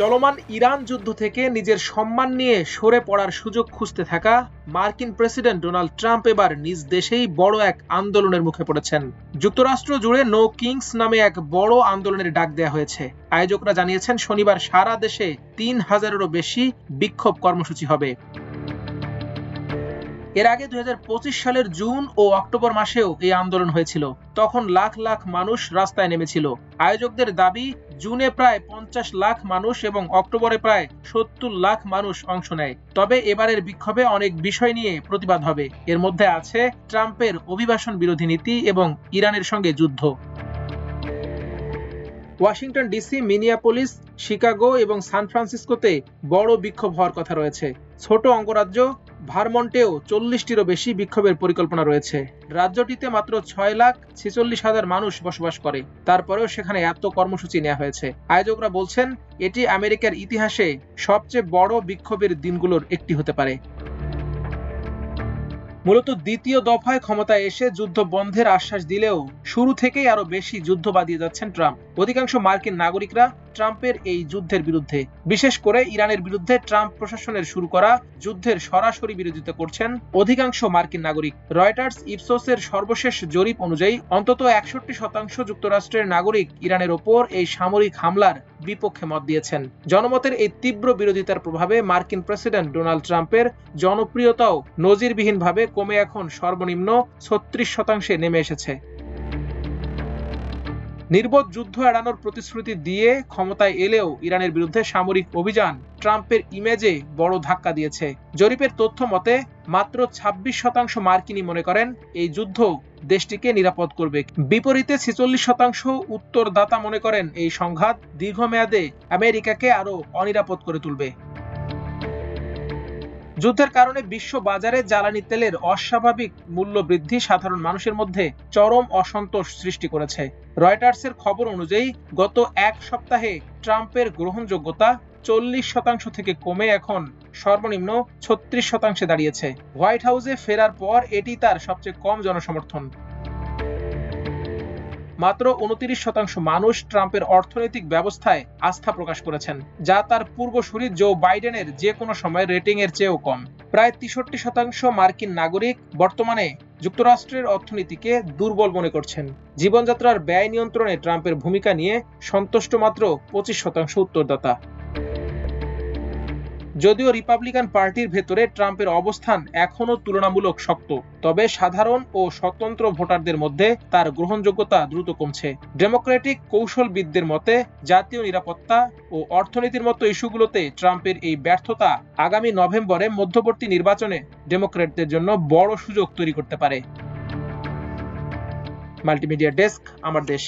চলমান ইরান যুদ্ধ থেকে নিজের সম্মান নিয়ে সরে পড়ার সুযোগ খুঁজতে থাকা মার্কিন প্রেসিডেন্ট ডোনাল্ড ট্রাম্প এবার নিজ দেশেই বড় এক আন্দোলনের মুখে পড়েছেন। যুক্তরাষ্ট্র জুড়ে নো কিংস নামে এক বড় আন্দোলনের ডাক দেওয়া হয়েছে। আয়োজকরা জানিয়েছেন শনিবার সারা দেশে ৩,০০০-এরও বেশি বিক্ষোভ কর্মসূচি হবে। এর আগে ২০২৫ সালের জুন ও অক্টোবর মাসেও এই আন্দোলন হয়েছিল। তখন লাখ লাখ মানুষ রাস্তায় নেমেছিল। আয়োজকদের দাবি, জুনে প্রায় ৫০ লাখ মানুষ এবং অক্টোবরে প্রায় ৭০ লাখ মানুষ অংশ নেয়। তবে এবারের বিক্ষোভে অনেক বিষয় নিয়ে প্রতিবাদ হবে। এর মধ্যে আছে ট্রাম্পের অভিবাসন বিরোধী নীতি এবং ইরানের সঙ্গে যুদ্ধ। ওয়াশিংটন ডিসি, মিনিয়াপোলিস, শিকাগো এবং সান ফ্রান্সিসকোতে বড় বিক্ষোভ হওয়ার কথা রয়েছে। ছোট অঙ্গরাজ্য ভারমন্টেও ৪০টিরও বেশি বিক্ষোভের পরিকল্পনা রয়েছে। রাজ্যটিতে মাত্র ৬,৪৬,০০০ মানুষ বসবাস করে। তারপরেও সেখানে এত কর্মসূচি নেওয়া হয়েছে। আয়োজকরা বলছেন এটি আমেরিকার ইতিহাসে সবচেয়ে বড় বিক্ষোভের দিনগুলোর একটি হতে পারে। মূলত দ্বিতীয় দফায় ক্ষমতায় এসে যুদ্ধ বন্ধের আশ্বাস দিলেও শুরু থেকেই আরো বেশি যুদ্ধ বাঁধিয়ে যাচ্ছেন ট্রাম্প। অধিকাংশ মার্কিন নাগরিকরা ট্রাম্পের এই যুদ্ধের বিরুদ্ধে, বিশেষ করে ইরানের বিরুদ্ধে ট্রাম্প প্রশাসনের শুরু করা যুদ্ধের সরাসরি বিরোধিতা করছেন অধিকাংশ মার্কিন নাগরিক। রয়টার্স ইপসোসের সর্বশেষ জরিপ অনুযায়ী অন্তত ৬১% যুক্তরাষ্ট্রের নাগরিক ইরানের ওপর এই সামরিক হামলার বিপক্ষে মত দিয়েছেন। জনমতের এই তীব্র বিরোধিতার প্রভাবে মার্কিন প্রেসিডেন্ট ডোনাল্ড ট্রাম্পের জনপ্রিয়তাও নজিরবিহীনভাবে কমে এখন সর্বনিম্ন ৩৬% নেমে এসেছে। নির্বোধ যুদ্ধ এড়ানোর প্রতিশ্রুতি দিয়ে ক্ষমতায় এলেও ইরানের বিরুদ্ধে সামরিক অভিযান ট্রাম্পের ইমেজে বড় ধাক্কা দিয়েছে। জরিপের তথ্য মতে মাত্র ২৬% মার্কিনী মনে করেন এই যুদ্ধ দেশটিকে নিরাপদ করবে। বিপরীতে ৪৬% উত্তরদাতা মনে করেন এই সংঘাত দীর্ঘমেয়াদে আমেরিকাকে আরো অনিরাপদ করে তুলবে। যুদ্ধের কারণে বিশ্ব বাজারে জ্বালানি তেলের অস্বাভাবিক মূল্য বৃদ্ধি সাধারণ মানুষের মধ্যে চরম অসন্তোষ সৃষ্টি করেছে। রয়টার্সের খবর অনুযায়ী গত এক সপ্তাহে ট্রাম্পের গ্রহণযোগ্যতা ৪০% থেকে কমে এখন সর্বনিম্ন ৩৬% দাঁড়িয়েছে। হোয়াইট হাউসে ফেরার পর এটি তার সবচেয়ে কম জনসমর্থন। মাত্র ২৯% মানুষ ট্রাম্পের অর্থনৈতিক ব্যবস্থায় আস্থা প্রকাশ করেছেন, যা তার পূর্বসূরি জো বাইডেনের যে কোনো সময় রেটিং এর চেয়েও কম। প্রায় ৬৩% মার্কিন নাগরিক বর্তমানে যুক্তরাষ্ট্রের অর্থনীতিকে দুর্বল মনে করছেন। জীবনযাত্রার ব্যয় নিয়ন্ত্রণে ট্রাম্পের ভূমিকা নিয়ে সন্তুষ্ট মাত্র ২৫% উত্তরদাতা। যদিও রিপাবলিকান পার্টির ভেতরে ট্রাম্পের অবস্থান এখনো তুলনামূলক শক্ত, তবে সাধারণ ও স্বতন্ত্র ভোটারদের মধ্যে তার গ্রহণযোগ্যতা দ্রুত কমছে। ডেমোক্রেটিক কৌশলবিদদের মতে জাতীয় নিরাপত্তা ও অর্থনীতির মতো ইস্যুগুলোতে ট্রাম্পের এই ব্যর্থতা আগামী নভেম্বরে মধ্যবর্তী নির্বাচনে ডেমোক্র্যাটদের জন্য বড় সুযোগ তৈরি করতে পারে। মাল্টিমিডিয়া ডেস্ক, আমার দেশ।